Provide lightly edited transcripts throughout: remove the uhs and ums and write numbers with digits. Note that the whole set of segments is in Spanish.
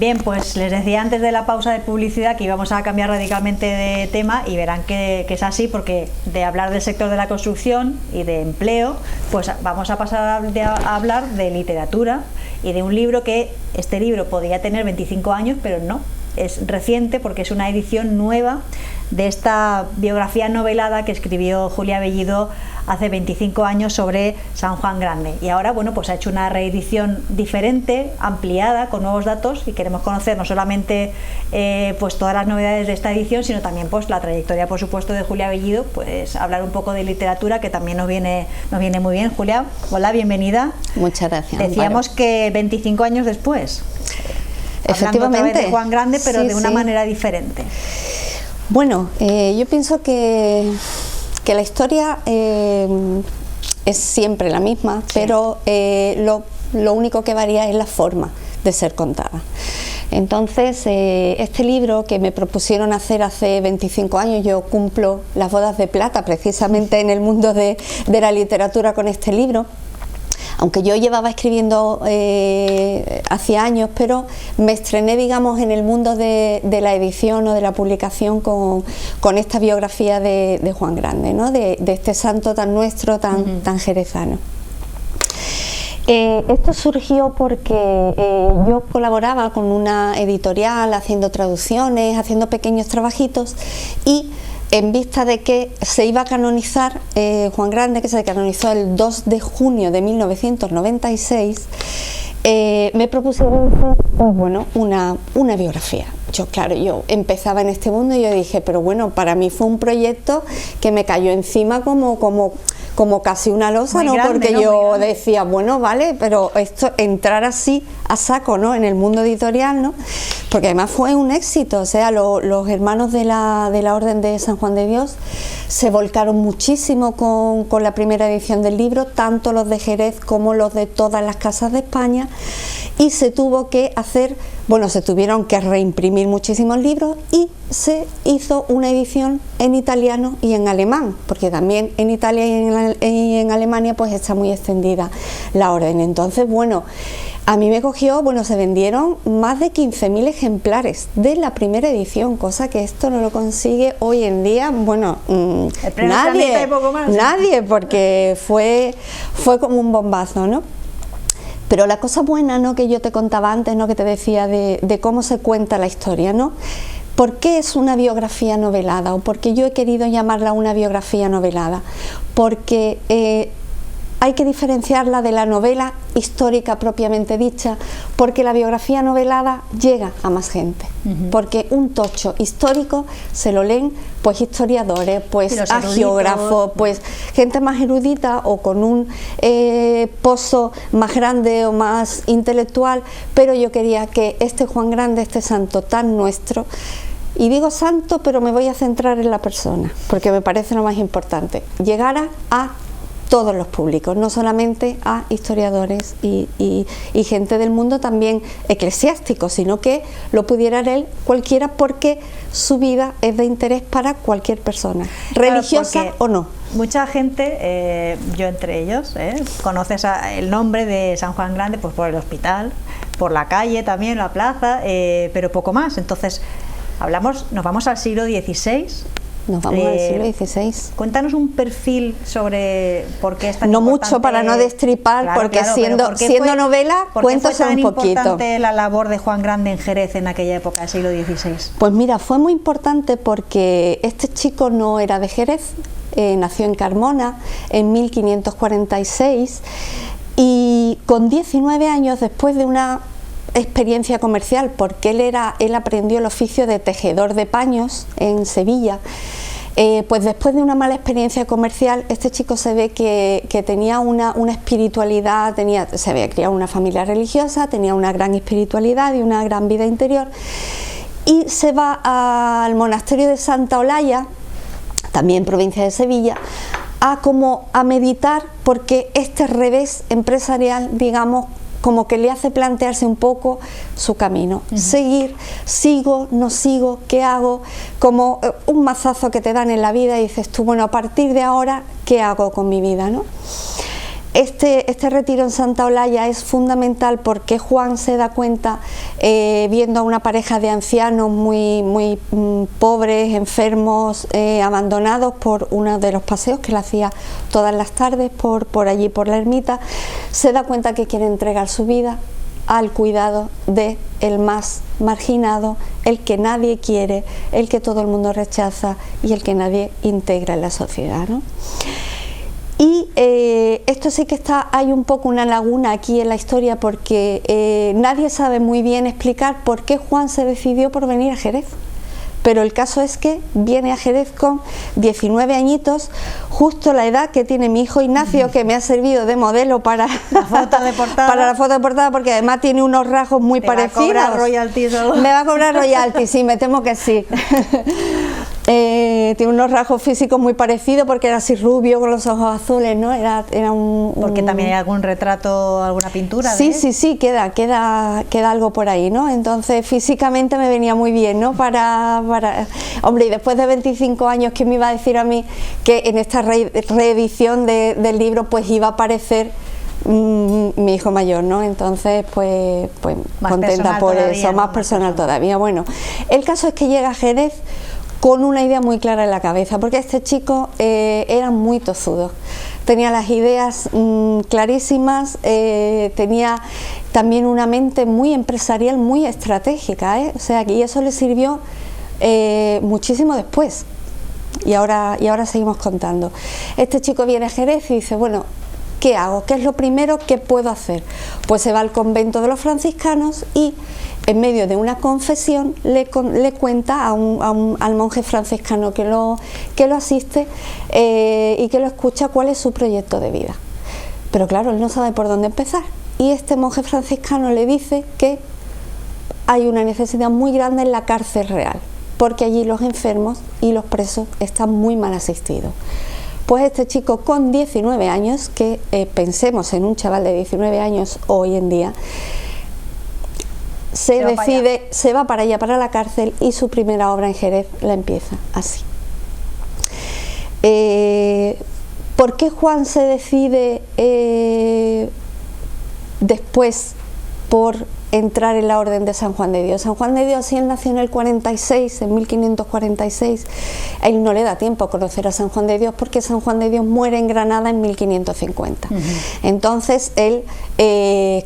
Bien, pues les decía antes de la pausa de publicidad que íbamos a cambiar radicalmente de tema y verán que es así, porque de hablar del sector de la construcción y de empleo, pues vamos a pasar a hablar de literatura y de un libro que este libro podría tener 25 años, pero no, es reciente porque es una edición nueva de esta biografía novelada que escribió Julia Bellido hace 25 años sobre San Juan Grande, y ahora bueno, pues ha hecho una reedición diferente, ampliada, con nuevos datos, y queremos conocer no solamente pues todas las novedades de esta edición, sino también pues la trayectoria, por supuesto, de Julia Bellido, pues hablar un poco de literatura, que también nos viene muy bien. Julia, hola, bienvenida. Muchas gracias. Decíamos que 25 años después, efectivamente, hablando otra vez de Juan Grande, pero sí, de una manera diferente. Bueno, yo pienso que la historia es siempre la misma, sí, pero lo único que varía es la forma de ser contada. Entonces, este libro que me propusieron hacer hace 25 años, yo cumplo las bodas de plata precisamente en el mundo de la literatura con este libro. Aunque yo llevaba escribiendo hacía años, pero me estrené, digamos, en el mundo de la edición o de la publicación con esta biografía de Juan Grande, ¿no? De este santo tan nuestro, tan jerezano. Esto surgió porque yo colaboraba con una editorial haciendo traducciones, haciendo pequeños trabajitos, y en vista de que se iba a canonizar Juan Grande, que se canonizó el 2 de junio de 1996, me propusieron hacer, pues bueno, una biografía. Yo empezaba en este mundo y yo dije, pero bueno, para mí fue un proyecto que me cayó encima como casi una losa, muy ¿no? Grande, porque ¿no? Yo decía, bueno, vale, pero esto, entrar así a saco, ¿no? En el mundo editorial, ¿no? Porque además fue un éxito, o sea, los hermanos de la Orden de San Juan de Dios se volcaron muchísimo con la primera edición del libro, tanto los de Jerez como los de todas las casas de España, y se tuvo que hacer, bueno, se tuvieron que reimprimir muchísimos libros y se hizo una edición en italiano y en alemán, porque también en Italia y en Alemania pues está muy extendida la orden. Entonces, bueno, a mí me cogió, bueno, se vendieron más de 15.000 ejemplares de la primera edición, cosa que esto no lo consigue hoy en día, bueno, nadie, porque fue como un bombazo, ¿no? Pero la cosa buena, ¿no?, que yo te contaba antes, ¿no?, que te decía de cómo se cuenta la historia, ¿no? ¿Por qué es una biografía novelada? ¿O por qué yo he querido llamarla una biografía novelada? Porque hay que diferenciarla de la novela histórica propiamente dicha, porque la biografía novelada llega a más gente, porque un tocho histórico se lo leen pues historiadores, pues geógrafos, pues gente más erudita o con un pozo más grande o más intelectual, pero yo quería que este Juan Grande, este santo tan nuestro, y digo santo, pero me voy a centrar en la persona, porque me parece lo más importante, llegara a todos los públicos, no solamente a historiadores y gente del mundo también eclesiástico, sino que lo pudiera leer cualquiera, porque su vida es de interés para cualquier persona, religiosa o no. Mucha gente, yo entre ellos, conoces el nombre de San Juan Grande pues por el hospital, por la calle también, la plaza, pero poco más. Entonces nos vamos al siglo XVI. Nos vamos al siglo XVI. Cuéntanos un perfil sobre por qué es tan no importante. Mucho para no destripar, claro, porque siendo novela, cuéntase un poquito. ¿Por qué fue tan importante la labor de Juan Grande en Jerez en aquella época del siglo XVI? Pues mira, fue muy importante porque este chico no era de Jerez, nació en Carmona en 1546 y con 19 años, después de una experiencia comercial, porque él aprendió el oficio de tejedor de paños en Sevilla, pues después de una mala experiencia comercial, este chico se ve que tenía una espiritualidad, se había criado en una familia religiosa, tenía una gran espiritualidad y una gran vida interior, y se va al monasterio de Santa Olalla, también provincia de Sevilla, a meditar, porque este revés empresarial, digamos, como que le hace plantearse un poco su camino, sigo, no sigo, ¿qué hago? Como un mazazo que te dan en la vida y dices tú, bueno, a partir de ahora, ¿qué hago con mi vida, no? Este retiro en Santa Olalla es fundamental porque Juan se da cuenta, viendo a una pareja de ancianos muy pobres, enfermos, abandonados por uno de los paseos que él hacía todas las tardes por allí, por la ermita, se da cuenta que quiere entregar su vida al cuidado de el más marginado, el que nadie quiere, el que todo el mundo rechaza y el que nadie integra en la sociedad, ¿no? Y esto sí que hay un poco una laguna aquí en la historia porque nadie sabe muy bien explicar por qué Juan se decidió por venir a Jerez. Pero el caso es que viene a Jerez con 19 añitos, justo la edad que tiene mi hijo Ignacio, que me ha servido de modelo para la foto de portada. Para la foto de portada, porque además tiene unos rasgos muy parecidos. ¿Me va a cobrar royalties? Me va a cobrar royalties, sí, me temo que sí. Tiene unos rasgos físicos muy parecidos porque era así rubio con los ojos azules, ¿no? Era porque también hay algún retrato, alguna pintura. Sí, queda algo por ahí, ¿no? Entonces físicamente me venía muy bien, ¿no? Hombre, y después de 25 años, ¿quién me iba a decir a mí que en esta reedición del libro pues iba a aparecer mi hijo mayor, ¿no? Entonces pues contenta por eso, más personal todavía. Bueno, el caso es que llega a Jerez con una idea muy clara en la cabeza, porque este chico era muy tozudo, tenía las ideas clarísimas, tenía también una mente muy empresarial, muy estratégica, o sea, y eso le sirvió muchísimo después, y ahora seguimos contando. Este chico viene a Jerez y dice, bueno, ¿qué hago? ¿Qué es lo primero que puedo hacer? Pues se va al convento de los franciscanos y en medio de una confesión le cuenta al monje franciscano que lo asiste y que lo escucha cuál es su proyecto de vida. Pero claro, él no sabe por dónde empezar, y este monje franciscano le dice que hay una necesidad muy grande en la cárcel real, porque allí los enfermos y los presos están muy mal asistidos. Pues este chico con 19 años, que pensemos en un chaval de 19 años hoy en día, se va para allá, para la cárcel, y su primera obra en Jerez la empieza así. ¿Por qué Juan se decide después por entrar en la Orden de San Juan de Dios? San Juan de Dios, si él nació en el 46, en 1546, a él no le da tiempo a conocer a San Juan de Dios, porque San Juan de Dios muere en Granada en 1550. Entonces él,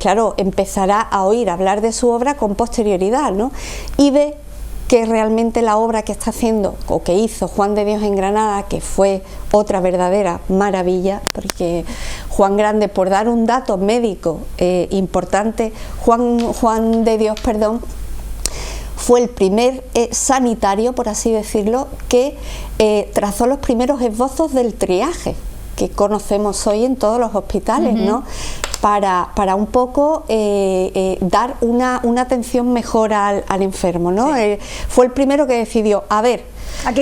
claro, empezará a oír hablar de su obra con posterioridad, ¿no? Y ve que realmente la obra que está haciendo o que hizo Juan de Dios en Granada, que fue otra verdadera maravilla, porque Juan Grande, por dar un dato médico importante, Juan de Dios, fue el primer sanitario, por así decirlo, que trazó los primeros esbozos del triaje que conocemos hoy en todos los hospitales, ¿no? Para un poco dar una atención mejor al enfermo, ¿no? Sí. Fue el primero que decidió, a ver, ¿a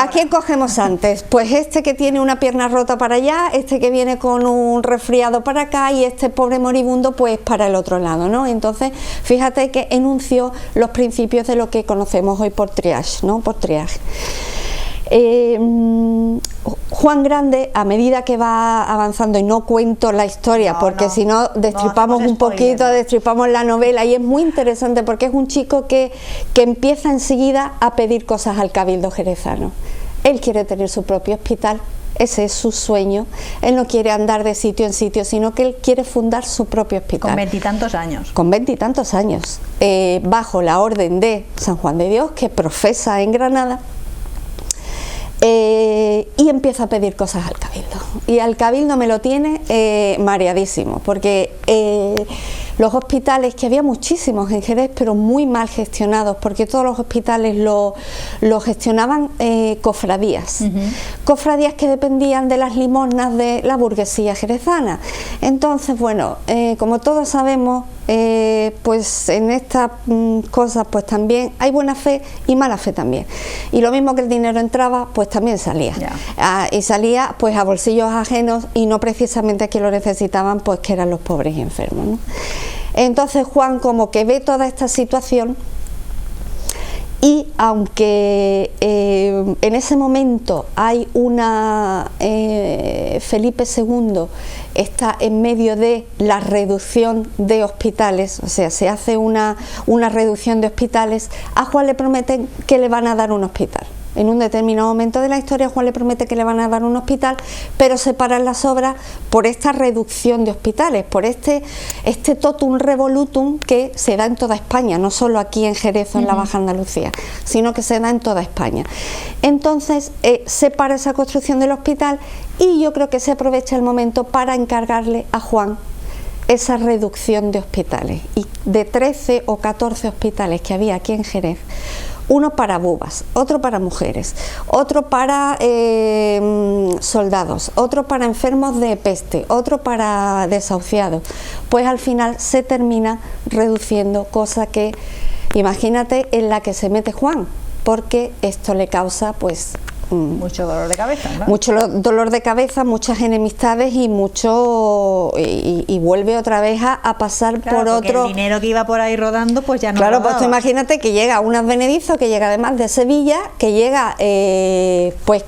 quién cogemos antes? Pues este que tiene una pierna rota para allá, este que viene con un resfriado para acá, y este pobre moribundo pues para el otro lado, ¿no? Entonces, fíjate que enunció los principios de lo que conocemos hoy por triage, ¿no? Por triaje. Juan Grande, a medida que va avanzando, y no cuento la historia porque si no destripamos un poquito, destripamos la novela, y es muy interesante porque es un chico que empieza enseguida a pedir cosas al cabildo jerezano. Él quiere tener su propio hospital, ese es su sueño. Él no quiere andar de sitio en sitio, sino que él quiere fundar su propio hospital. Con 20 y tantos años. Con 20 y tantos años, bajo la orden de San Juan de Dios, que profesa en Granada. Y empieza a pedir cosas al cabildo, y al cabildo me lo tiene mareadísimo, porque los hospitales, que había muchísimos en Jerez, pero muy mal gestionados, porque todos los hospitales lo gestionaban cofradías, cofradías que dependían de las limosnas de la burguesía jerezana. Entonces, bueno, como todos sabemos, pues en estas cosas pues también hay buena fe y mala fe también, y lo mismo que el dinero entraba, pues también salía, y salía pues a bolsillos ajenos, y no precisamente a quien lo necesitaban, pues que eran los pobres y enfermos, ¿no? Entonces Juan como que ve toda esta situación y aunque en ese momento hay una Felipe II está en medio de la reducción de hospitales, o sea, se hace una reducción de hospitales, a Juan le prometen que le van a dar un hospital. En un determinado momento de la historia Juan le promete que le van a dar un hospital, pero se paran las obras por esta reducción de hospitales, por este totum revolutum que se da en toda España, no solo aquí en Jerez o en la Baja Andalucía, sino que se da en toda España. Entonces se para esa construcción del hospital y yo creo que se aprovecha el momento para encargarle a Juan esa reducción de hospitales, y de 13 o 14 hospitales que había aquí en Jerez, uno para bubas, otro para mujeres, otro para soldados, otro para enfermos de peste, otro para desahuciados, pues al final se termina reduciendo, cosa que imagínate en la que se mete Juan, porque esto le causa pues mucho dolor de cabeza, ¿no? Mucho dolor de cabeza, muchas enemistades y mucho y vuelve otra vez a pasar por otro. El dinero que iba por ahí rodando, pues ya no. Claro, pues tú imagínate que llega un advenedizo, que llega además de Sevilla, que llega pues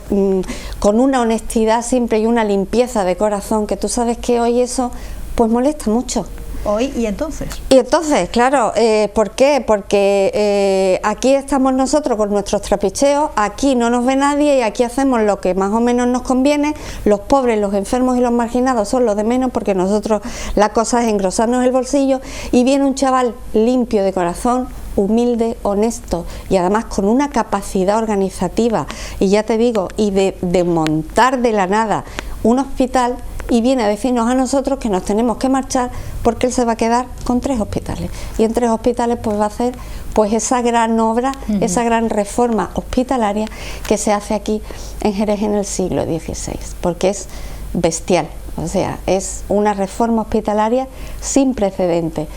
con una honestidad siempre y una limpieza de corazón, que tú sabes que hoy eso pues molesta mucho. Hoy y entonces. Y entonces, claro, ¿por qué? Porque aquí estamos nosotros con nuestros trapicheos, aquí no nos ve nadie y aquí hacemos lo que más o menos nos conviene. Los pobres, los enfermos y los marginados son los de menos, porque nosotros la cosa es engrosarnos el bolsillo, y viene un chaval limpio de corazón, humilde, honesto y además con una capacidad organizativa y ya te digo, y de montar de la nada un hospital, y viene a decirnos a nosotros que nos tenemos que marchar porque él se va a quedar con 3 hospitales, y en 3 hospitales pues va a hacer pues esa gran obra, esa gran reforma hospitalaria que se hace aquí en Jerez en el siglo XVI, porque es bestial, o sea, es una reforma hospitalaria sin precedente,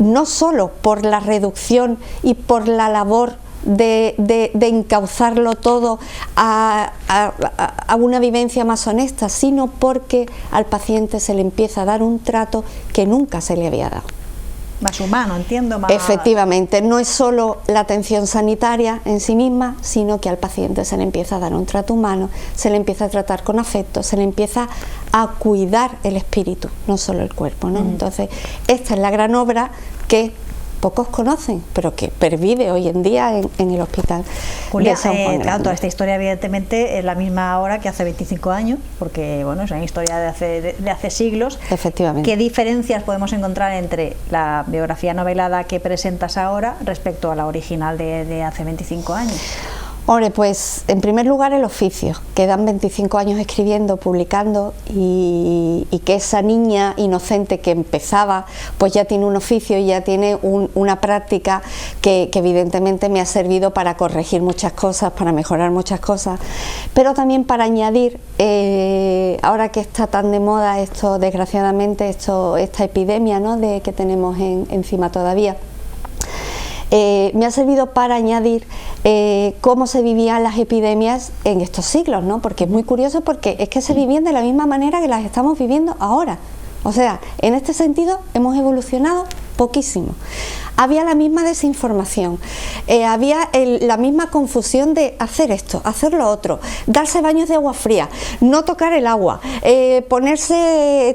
no solo por la reducción y por la labor de encauzarlo todo a una vivencia más honesta, sino porque al paciente se le empieza a dar un trato que nunca se le había dado. Más humano, entiendo. Más... Efectivamente, no es solo la atención sanitaria en sí misma, sino que al paciente se le empieza a dar un trato humano, se le empieza a tratar con afecto, se le empieza a cuidar el espíritu, no solo el cuerpo, ¿no? Entonces, esta es la gran obra que pocos conocen, pero que pervive hoy en día en el hospital. Julia, de San Juan claro, toda esta historia evidentemente es la misma ahora que hace 25 años, porque bueno, es una historia de hace siglos. Efectivamente. ¿Qué diferencias podemos encontrar entre la biografía novelada que presentas ahora respecto a la original de hace 25 años? Hombre, pues en primer lugar el oficio, que dan 25 años escribiendo, publicando, y que esa niña inocente que empezaba, pues ya tiene un oficio y ya tiene una práctica que evidentemente me ha servido para corregir muchas cosas, para mejorar muchas cosas, pero también para añadir, ahora que está tan de moda esto, desgraciadamente, esta epidemia, ¿no?, que tenemos encima todavía. Me ha servido para añadir cómo se vivían las epidemias en estos siglos, ¿no? Porque es muy curioso, porque es que se vivían de la misma manera que las estamos viviendo ahora. O sea, en este sentido hemos evolucionado poquísimo. Había la misma desinformación, había la misma confusión de hacer esto, hacer lo otro, darse baños de agua fría, no tocar el agua,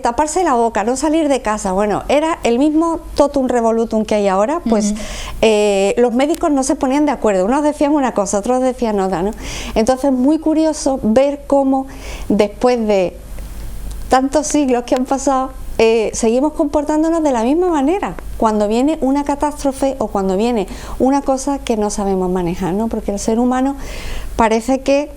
taparse la boca, no salir de casa. Bueno, era el mismo totum revolutum que hay ahora, pues los médicos no se ponían de acuerdo, unos decían una cosa, otros decían otra, ¿no? Entonces, muy curioso ver cómo después de tantos siglos que han pasado, seguimos comportándonos de la misma manera cuando viene una catástrofe o cuando viene una cosa que no sabemos manejar, ¿no? Porque el ser humano parece que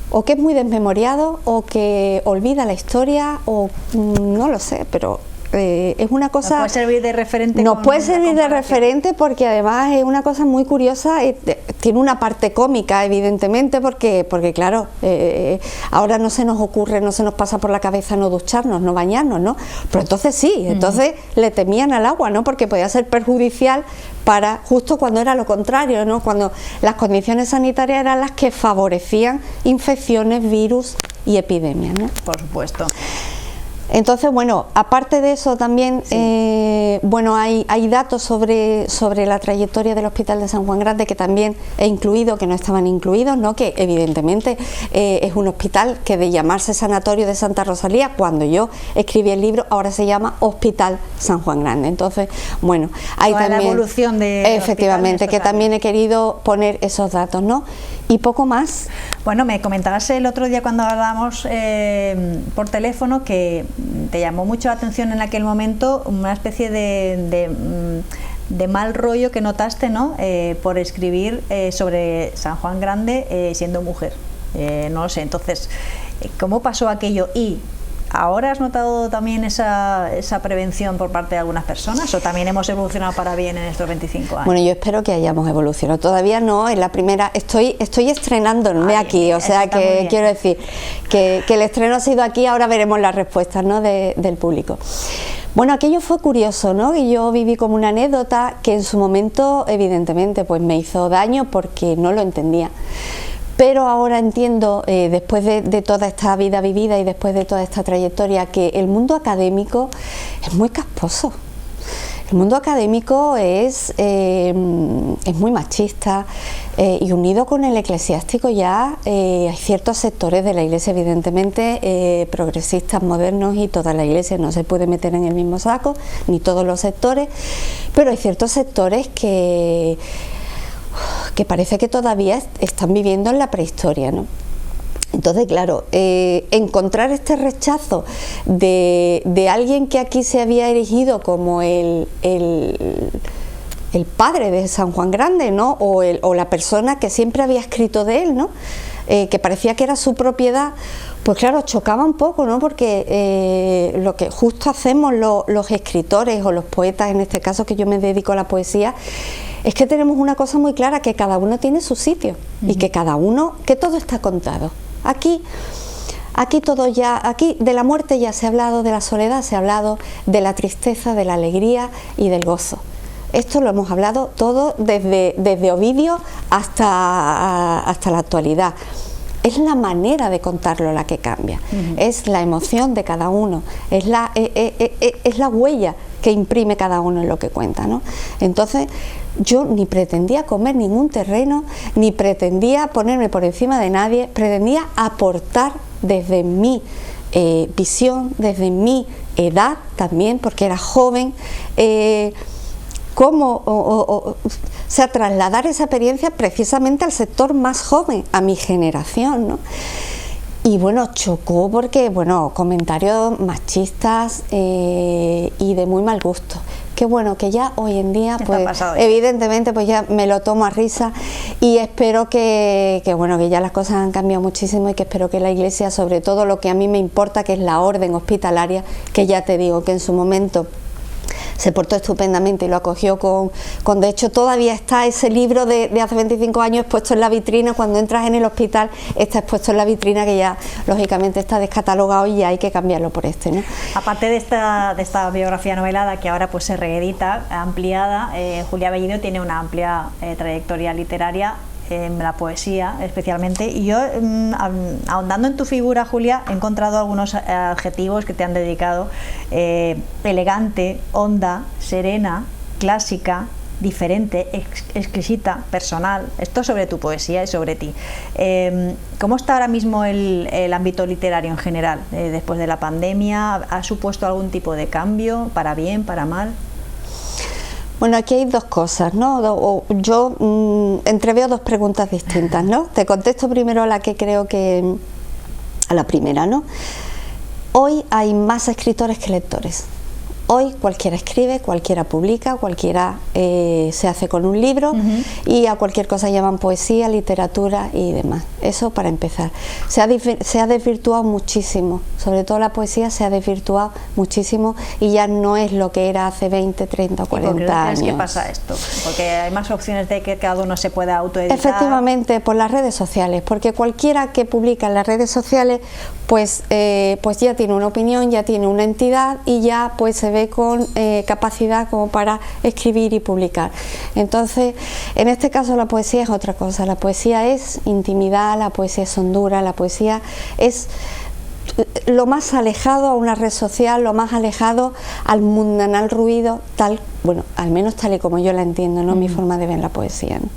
o que es muy desmemoriado o que olvida la historia, o no lo sé, pero es una cosa... Nos puede servir de referente. Nos puede servir de referente, porque además es una cosa muy curiosa, tiene una parte cómica evidentemente, porque claro, ahora no se nos ocurre, no se nos pasa por la cabeza no ducharnos, no bañarnos, ¿no? Pero entonces sí, entonces le temían al agua, ¿no? Porque podía ser perjudicial para justo cuando era lo contrario, ¿no? Cuando las condiciones sanitarias eran las que favorecían infecciones, virus y epidemias, ¿no? Por supuesto. Entonces, bueno, aparte de eso también, bueno, hay datos sobre la trayectoria del Hospital de San Juan Grande que también he incluido, que no estaban incluidos, ¿no? Que evidentemente es un hospital que de llamarse Sanatorio de Santa Rosalía, cuando yo escribí el libro, ahora se llama Hospital San Juan Grande. Entonces, bueno, hay toda también... la evolución de efectivamente, que también he querido poner esos datos, ¿no? Y poco más. Bueno, me comentabas el otro día cuando hablábamos por teléfono que te llamó mucho la atención en aquel momento una especie de mal rollo que notaste, ¿no? Por escribir sobre San Juan Grande siendo mujer. No lo sé, entonces, ¿cómo pasó aquello? Y ¿ahora has notado también esa prevención por parte de algunas personas o también hemos evolucionado para bien en estos 25 años? Bueno, yo espero que hayamos evolucionado. Todavía no, en la primera, estoy estrenándome aquí, o sea que quiero decir que el estreno ha sido aquí, ahora veremos las respuestas, ¿no? del público. Bueno, aquello fue curioso, ¿no? Y yo viví como una anécdota que en su momento, evidentemente, pues me hizo daño porque no lo entendía. Pero ahora entiendo, después de toda esta vida vivida y después de toda esta trayectoria, que el mundo académico es muy casposo. El mundo académico es muy machista y unido con el eclesiástico ya hay ciertos sectores de la Iglesia, evidentemente progresistas, modernos, y toda la Iglesia no se puede meter en el mismo saco, ni todos los sectores, pero hay ciertos sectores que parece que todavía están viviendo en la prehistoria, ¿no? Entonces, claro, encontrar este rechazo de alguien que aquí se había erigido como el padre de San Juan Grande, ¿no? O la persona que siempre había escrito de él, ¿no? Que parecía que era su propiedad, pues claro, chocaba un poco, ¿no? Porque lo que justo hacemos los escritores o los poetas, en este caso que yo me dedico a la poesía, es que tenemos una cosa muy clara, que cada uno tiene su sitio y que que todo está contado. Aquí de la muerte ya se ha hablado, de la soledad se ha hablado, de la tristeza, de la alegría y del gozo. Esto lo hemos hablado todo desde Ovidio hasta la actualidad. Es la manera de contarlo la que cambia, es la emoción de cada uno, es la huella que imprime cada uno en lo que cuenta, ¿no? Entonces, yo ni pretendía comer ningún terreno, ni pretendía ponerme por encima de nadie, pretendía aportar desde mi visión, desde mi edad también, porque era joven, trasladar esa experiencia precisamente al sector más joven, a mi generación, ¿no? Y bueno, chocó porque, bueno, comentarios machistas y de muy mal gusto. Que bueno, que ya hoy en día, pues evidentemente, pues ya me lo tomo a risa y espero que bueno, que ya las cosas han cambiado muchísimo y que espero que la Iglesia, sobre todo lo que a mí me importa, que es la orden hospitalaria, que ya te digo que en su momento se portó estupendamente y lo acogió con de hecho todavía está ese libro de hace 25 años expuesto en la vitrina. Cuando entras en el hospital está expuesto en la vitrina, que ya lógicamente está descatalogado y ya hay que cambiarlo por este, ¿no? Aparte de esta biografía novelada que ahora pues se reedita, ampliada, Julia Bellido tiene una amplia trayectoria literaria en la poesía especialmente, y yo ahondando en tu figura, Julia, he encontrado algunos adjetivos que te han dedicado: elegante, honda, serena, clásica, diferente, exquisita, personal. Esto sobre tu poesía y sobre ti. ¿Cómo está ahora mismo el ámbito literario en general? Después de la pandemia, ¿ha supuesto algún tipo de cambio, para bien, para mal? Bueno, aquí hay dos cosas, ¿no? Yo entreveo dos preguntas distintas, ¿no? Te contesto primero a la que creo que... a la primera, ¿no? Hoy hay más escritores que lectores. Hoy cualquiera escribe, cualquiera publica, cualquiera se hace con un libro y a cualquier cosa llaman poesía, literatura y demás. Eso para empezar. Se ha desvirtuado muchísimo, sobre todo la poesía se ha desvirtuado muchísimo y ya no es lo que era hace 20, 30 o 40 años. ¿Qué pasa esto? Porque hay más opciones de que cada uno se pueda autoeditar. Efectivamente, por las redes sociales, porque cualquiera que publica en las redes sociales pues ya tiene una opinión, ya tiene una entidad y ya pues se ve con capacidad como para escribir y publicar. Entonces, en este caso la poesía es otra cosa. La poesía es intimidad, la poesía es hondura, la poesía es lo más alejado a una red social, lo más alejado al mundanal ruido, tal, bueno, al menos tal y como yo la entiendo, ¿no? Mi forma de ver la poesía, ¿no?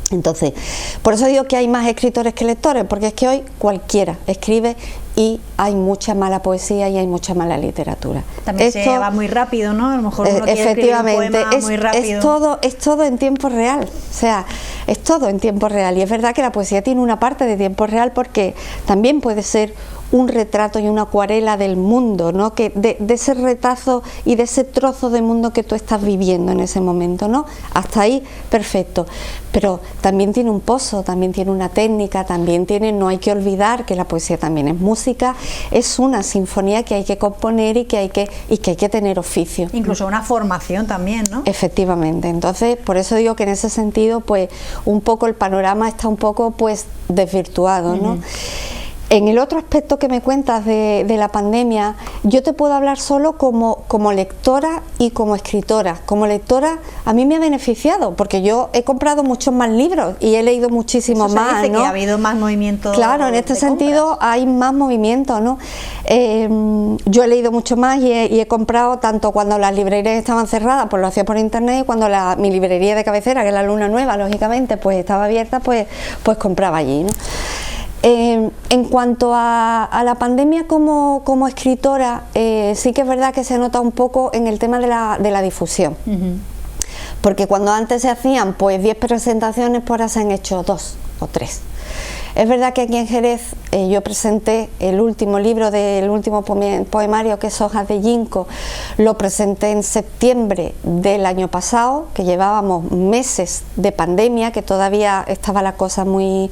Entonces, por eso digo que hay más escritores que lectores, porque es que hoy cualquiera escribe y hay mucha mala poesía y hay mucha mala literatura. También se va muy rápido, ¿no? A lo mejor uno quiere escribir un poema muy rápido. Es todo en tiempo real, o sea, es todo en tiempo real. Y es verdad que la poesía tiene una parte de tiempo real porque también puede ser un retrato y una acuarela del mundo, ¿no? Que de ese retazo y de ese trozo de mundo que tú estás viviendo en ese momento, ¿no? Hasta ahí, perfecto. Pero también tiene un pozo, también tiene una técnica, también tiene, no hay que olvidar que la poesía también es música, es una sinfonía que hay que componer y que hay que tener oficio. Incluso una formación también, ¿no? Efectivamente. Entonces, por eso digo que en ese sentido, pues, un poco el panorama está un poco, pues, desvirtuado, ¿no? En el otro aspecto que me cuentas de la pandemia, yo te puedo hablar solo como lectora y como escritora. Como lectora a mí me ha beneficiado porque yo he comprado muchos más libros y he leído muchísimo más, dice, ¿no? Que ha habido más movimiento. Claro, en este sentido hay más movimiento, ¿no? Yo he leído mucho más y he comprado tanto cuando las librerías estaban cerradas, pues lo hacía por internet, y cuando mi librería de cabecera, que es la Luna Nueva, lógicamente, pues estaba abierta, pues compraba allí, ¿no? En cuanto a la pandemia como escritora, sí que es verdad que se nota un poco en el tema de la difusión. Porque cuando antes se hacían pues 10 presentaciones, pues ahora se han hecho 2 o 3. Es verdad que aquí en Jerez yo presenté el último libro del último poemario, que es Hojas de Ginkgo, lo presenté en septiembre del año pasado, que llevábamos meses de pandemia, que todavía estaba la cosa muy,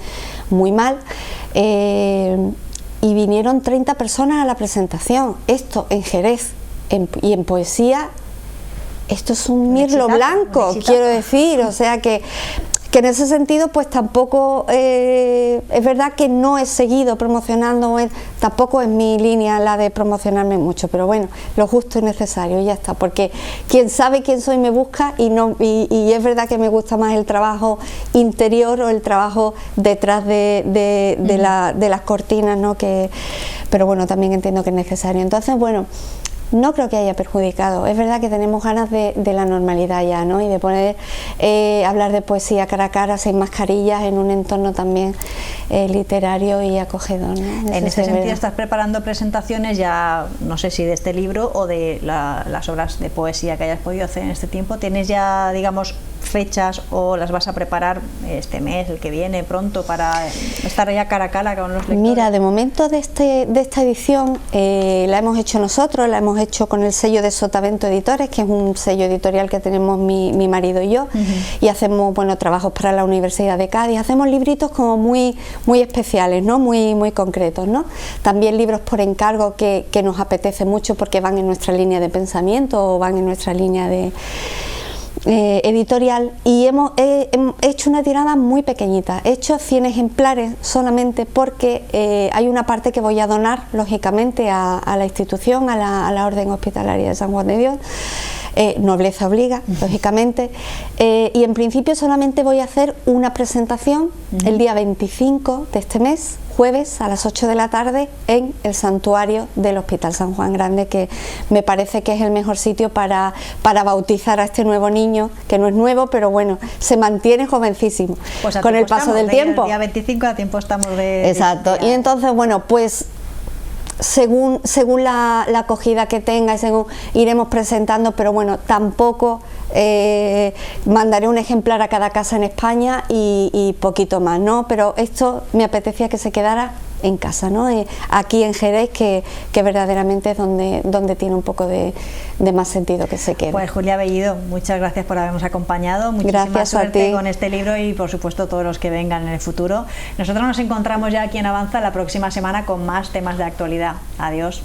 muy mal, y vinieron 30 personas a la presentación. Esto en Jerez y en poesía, esto es un mirlo blanco, quiero decir, o sea que en ese sentido pues tampoco es verdad que no he seguido promocionando, tampoco es mi línea la de promocionarme mucho, pero bueno, lo justo y necesario y ya está, porque quien sabe quién soy me busca y es verdad que me gusta más el trabajo interior o el trabajo detrás de las cortinas, ¿no? Pero bueno, también entiendo que es necesario. Entonces, bueno, no creo que haya perjudicado. Es verdad que tenemos ganas de la normalidad ya, ¿no? Y de poder hablar de poesía cara a cara, sin mascarillas, en un entorno también literario y acogedor, ¿no? En este sentido, estás preparando presentaciones ya, no sé si de este libro o de las obras de poesía que hayas podido hacer en este tiempo. ¿Tienes ya, digamos, fechas o las vas a preparar este mes, el que viene, pronto, para estar ya cara a cara con los lectores? Mira, de momento de esta edición la hemos hecho nosotros, la hemos hecho con el sello de Sotavento Editores, que es un sello editorial que tenemos mi marido y yo, y hacemos, bueno, trabajos para la Universidad de Cádiz, hacemos libritos como muy especiales, ¿no? Muy concretos, ¿no? También libros por encargo que nos apetece mucho porque van en nuestra línea de pensamiento o van en nuestra línea de editorial, y he hecho una tirada muy pequeñita, he hecho 100 ejemplares solamente porque hay una parte que voy a donar lógicamente a la institución, a la Orden Hospitalaria de San Juan de Dios. Nobleza obliga, lógicamente, y en principio solamente voy a hacer una presentación el día 25 de este mes, jueves a las 8 de la tarde, en el santuario del Hospital San Juan Grande, que me parece que es el mejor sitio para bautizar a este nuevo niño, que no es nuevo, pero bueno, se mantiene jovencísimo, pues con el paso del tiempo. El día 25 a tiempo estamos de... Exacto, y entonces, bueno, pues según la acogida que tenga y según iremos presentando, pero bueno, tampoco mandaré un ejemplar a cada casa en España y poquito más, ¿no? Pero esto me apetecía que se quedara en casa, ¿no? Aquí en Jerez, que verdaderamente es donde tiene un poco de más sentido que se quede. Pues Julia Bellido, muchas gracias por habernos acompañado, muchísima suerte con este libro y por supuesto todos los que vengan en el futuro. Nosotros nos encontramos ya aquí en Avanza la próxima semana con más temas de actualidad. Adiós.